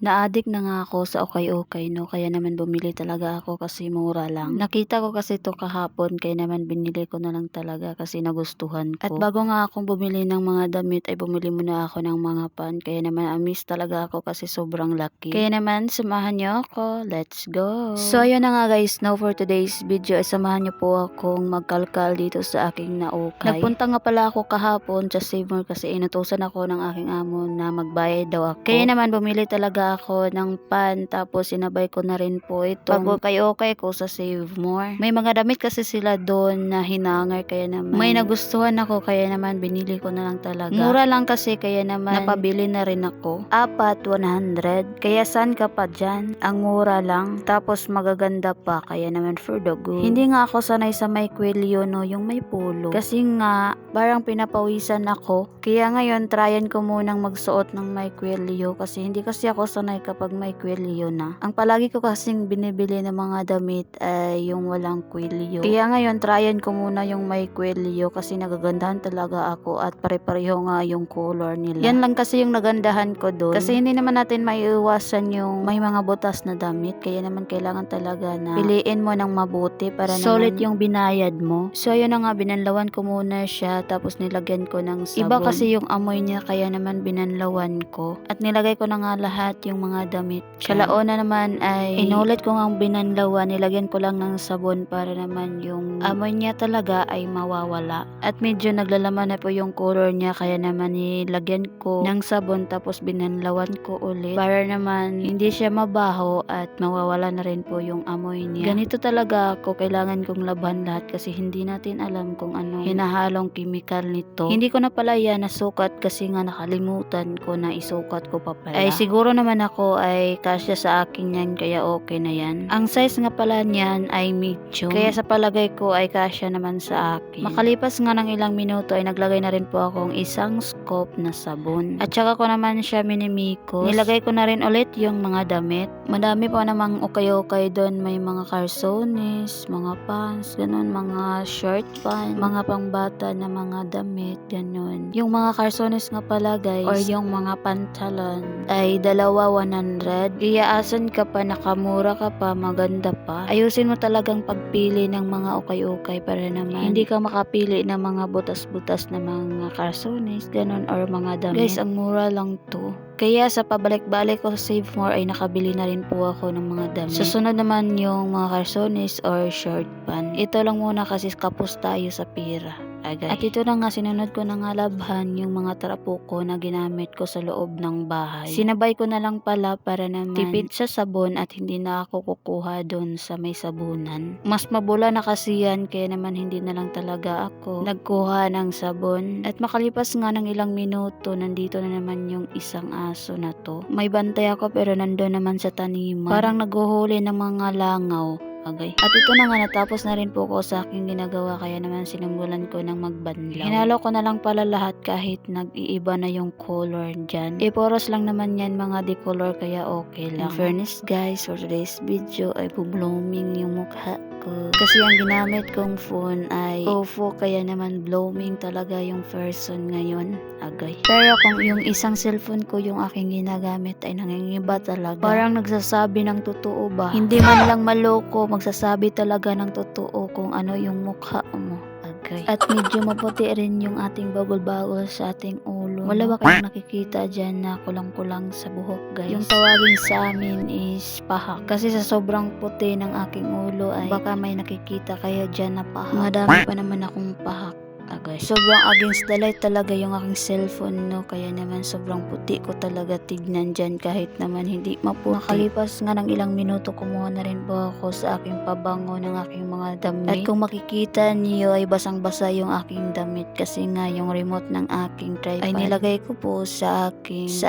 Na-addict na nga ako sa ukay-ukay 'no, kaya naman bumili talaga ako kasi mura lang. Nakita ko kasi 'to kahapon kaya naman binili ko na lang talaga kasi nagustuhan ko. At bago nga akong bumili ng mga damit ay bumili muna ako ng mga pant kaya naman amaze talaga ako kasi sobrang laki. Kaya naman samahan niyo ako, let's go! So ayun na nga guys, now for today's video ay samahan niyo po akong magkalkal dito sa aking naukay. Nagpunta nga pala ako kahapon sa Save More kasi inutusan ako ng aking amo na magbayad daw ako. Kaya naman bumili talaga ako ng pan tapos sinabay ko na rin po itong okay ko sa Save More. May mga damit kasi sila doon na hinanger kaya naman may nagustuhan ako kaya naman binili ko na lang talaga. Mura lang kasi kaya naman napabili na rin ako. 100 kaya saan ka pa dyan? Ang mura lang tapos magaganda pa kaya naman for the good. Hindi nga ako sanay sa may kwelyo no, yung may pulo. Kasi nga parang pinapawisan ako kaya ngayon tryan ko munang magsuot ng may kwelyo kasi hindi kasi ako sanay kapag may kwelyo na. Ang palagi ko kasing binibili ng mga damit ay yung walang kwelyo. Kaya ngayon tryan ko muna yung may kwelyo kasi nagagandahan talaga ako at pare-pareho nga yung color nila. Yan lang kasi yung nagandahan ko doon. Kasi hindi naman natin maiiwasan yung may mga butas na damit kaya naman kailangan talaga na piliin mo ng mabuti para solid yung binayad mo. So ayun na nga, binanlawan ko muna siya tapos nilagyan ko ng sabon. Iba kasi yung amoy niya kaya naman binanlawan ko at nilagay ko na nga lahat yung mga damit. Kalauna naman ay inulit ko nga binanlawan, nilagyan ko lang ng sabon para naman yung amoy niya talaga ay mawawala. At medyo naglalaman na po yung color niya kaya naman nilagyan ko ng sabon tapos binanlawan ko ulit para naman hindi siya mabaho at mawawala na rin po yung amoy niya. Ganito talaga ako, kailangan kong laban lahat kasi hindi natin alam kung ano hinahalong chemical nito. Hindi ko na pala yan nasukat kasi nga nakalimutan ko na isukat ko pa pala. Ay siguro naman ako ay kasya sa akin yan kaya okay na yan. Ang size nga pala niyan ay medium kaya sa palagay ko ay kasya naman sa akin. Makalipas nga ng ilang minuto ay naglagay na rin po akong isang scoop na sabon at saka ko naman siya minimikos. Nilagay ko na rin ulit yung mga damit. Madami pa namang ukay-ukay doon, may mga calzones, mga pants, ganun, mga short pants, mga pangbata na mga damit, ganun. Yung mga calzones nga pala guys or yung mga pantalon ay dalawa 100. Iyaasan ka pa, nakamura ka pa, maganda pa. Ayusin mo talagang pagpili ng mga ukay-ukay para naman hindi ka makapili ng mga butas-butas na mga calzones, ganun, or mga damit. Guys, ang mura lang to. Kaya sa pabalik-balik ko sa Save More ay nakabili na rin po ako ng mga damit. Susunod naman yung mga calzones or short pants. Ito lang muna kasi kapos tayo sa pira. Agay. At ito na nga, sinunod ko na nga labhan yung mga trapo ko na ginamit ko sa loob ng bahay. Sinabay ko na lang pala para naman tipid sa sabon at hindi na ako kukuha doon sa may sabunan. Mas mabula na kasi yan kaya naman hindi na lang talaga ako nagkuha ng sabon. At makalipas nga ng ilang minuto, nandito na naman yung isang aso na to. May bantay ako pero nandun naman sa taniman. Parang naghuhuli ng mga langaw. Okay. At ito na nga, natapos na rin po ko sa aking ginagawa kaya naman sinimbulan ko ng magbanlaw. Hinalo ko na lang pala lahat kahit nag-iiba na yung color dyan. Iporos lang naman yan mga decolor kaya okay lang. In fairness guys, for today's video ay blooming yung mukha ko. Kasi ang ginamit kong phone ay Oppo kaya naman blooming talaga yung person ngayon. Agay. Pero kung yung isang cellphone ko yung aking ginagamit ay nangingiba talaga. Parang nagsasabi ng totoo ba? Hindi man lang maloko, magsasabi talaga ng totoo kung ano yung mukha mo. Agay. At medyo maputi rin yung ating bagol-bagol sa ating ulo. Wala ba kayong nakikita dyan na kulang-kulang sa buhok guys? Yung tawagin sa amin is pahak. Kasi sa sobrang puti ng aking ulo ay baka may nakikita kayo dyan na pahak. Madami pa naman akong pahak. Agay. Sobrang against the light talaga yung aking cellphone no, kaya naman sobrang puti ko talaga tignan dyan kahit naman hindi maputi. Makalipas nga ng ilang minuto kumuha na rin po ako sa aking pabango ng aking mga damit. At kung makikita niyo ay basang-basa yung aking damit kasi nga yung remote ng aking tripod ay nilagay ko po sa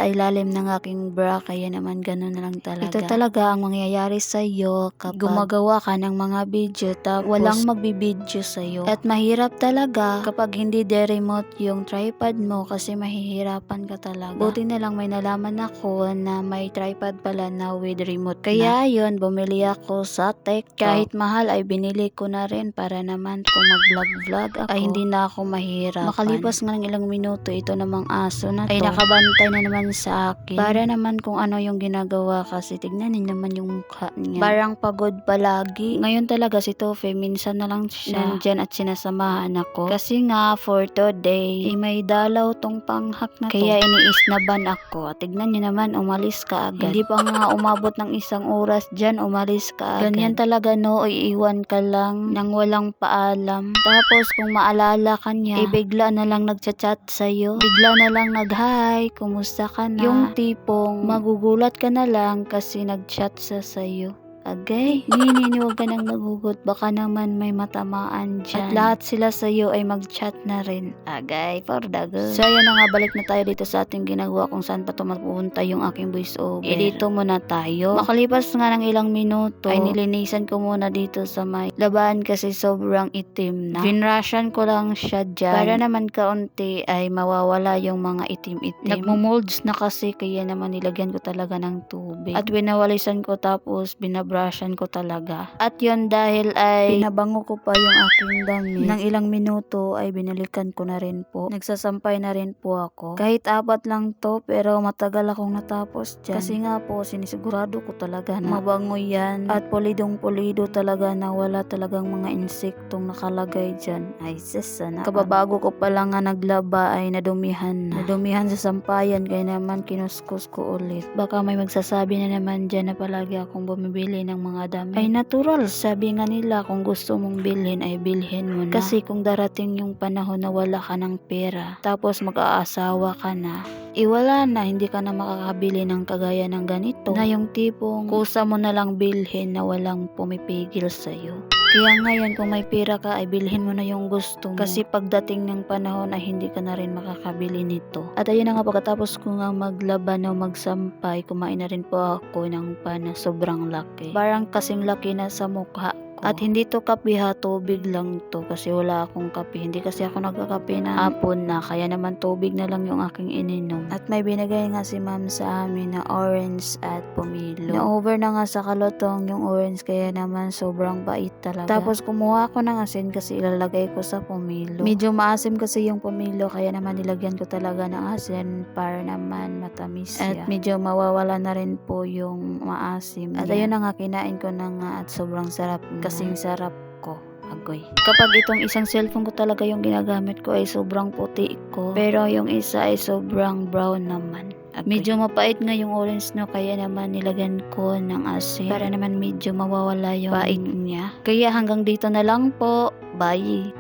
ilalim ng aking bra kaya naman ganun na lang talaga. Ito talaga ang mangyayari sa iyo kapag gumagawa ka ng mga video tapos walang magbibideo sa iyo. At mahirap talaga kapag hindi de-remote yung tripod mo kasi mahihirapan ka talaga. Buti na lang may nalaman ako na may tripod pala na with remote kaya yun, bumili ako sa TikTok. Kahit mahal ay binili ko na rin para naman kung mag-vlog ako ay hindi na ako mahirapan. Makalipas nga ng ilang minuto, ito namang aso na to ay nakabantay na naman sa akin. Para naman kung ano yung ginagawa kasi tignan niyo naman yung mukha niya. Parang pagod palagi. Ngayon talaga si Tofe, minsan na lang siya nandyan at sinasamahan ako. Kasi nga for today, may dalaw tong panghak na to. Kaya iniisnaban ako. At tignan niyo naman, umalis ka agad. Hindi pa nga umabot ng isang oras dyan, umalis ka agad. Ganyan talaga no, iiwan ka lang nang walang paalam. Tapos kung maalala ka niya, bigla na lang nagchat-chat sa'yo. Bigla na lang nag-hi, kumusta ka na? Yung tipong magugulat ka na lang kasi nag-chat sa sa'yo. Agay, nini, huwag ka nang magugot. Baka naman may matamaan dyan. At lahat sila sa'yo ay mag-chat na rin. Agay, for the good. So yan na nga, balik na tayo dito sa ating ginagawa kung saan pa tumapunta yung aking voice over. Dito muna tayo. Makalipas nga ng ilang minuto, ay nilinisan ko muna dito sa may labahan kasi sobrang itim na. Vinrushan ko lang siya dyan. Para naman kaunti ay mawawala yung mga itim-itim. Nagmumolds na kasi kaya naman nilagyan ko talaga ng tubig. At winawalisan ko tapos brushan ko talaga. At yun dahil ay pinabango ko pa yung aking damit. Nang ilang minuto ay binalikan ko na rin po. Nagsasampay na rin po ako. Kahit 4 lang to pero matagal akong natapos dyan. Kasi nga po sinisigurado ko talaga na mabango yan. At pulidong-pulido talaga na wala talagang mga insektong nakalagay dyan. Ay sana. Kababago ko pa lang nga naglaba ay nadumihan na. Nadumihan sa sampayan kaya naman kinuskus ko ulit. Baka may magsasabi na naman dyan na palagi akong bumibili ng mga damit. Ay natural, sabi nga nila kung gusto mong bilhin ay bilhin mo na. Kasi kung darating yung panahon na wala ka ng pera, tapos mag-aasawa ka na, wala na, hindi ka na makakabili ng kagaya ng ganito. Na yung tipong kusa mo na lang bilhin na walang pumipigil sa'yo. Kaya ngayon kung may pera ka ay bilhin mo na yung gusto mo. Kasi pagdating ng panahon ay hindi ka na rin makakabili nito. At ayun na nga, pagkatapos ko nga maglaban o magsampay, kumain na rin po ako ng pan na sobrang laki. Parang kasing laki na sa mukha ko. At hindi to kape ha, tubig lang to kasi wala akong kape. Hindi kasi ako nagkakape na hapon na, kaya naman tubig na lang yung aking ininom. At may binigay nga si ma'am sa amin na orange at pomelo. Na-over na nga sa kalotong yung orange kaya naman sobrang bait talaga. Tapos kumuha ako ng asin kasi ilalagay ko sa pomelo. Medyo maasim kasi yung pomelo kaya naman nilagyan ko talaga ng asin para naman matamis siya. At medyo mawawala na rin po yung maasim niya. At ayun na nga, kinain ko na nga at sobrang sarap nga. Kasing sarap ko. Agoy. Kapag itong isang cellphone ko talaga yung ginagamit ko ay sobrang puti ko. Pero yung isa ay sobrang brown naman. Medyo mapait nga yung orange no, kaya naman nilagyan ko ng asin para naman medyo mawawala yung pait niya. Kaya hanggang dito na lang po. Bye!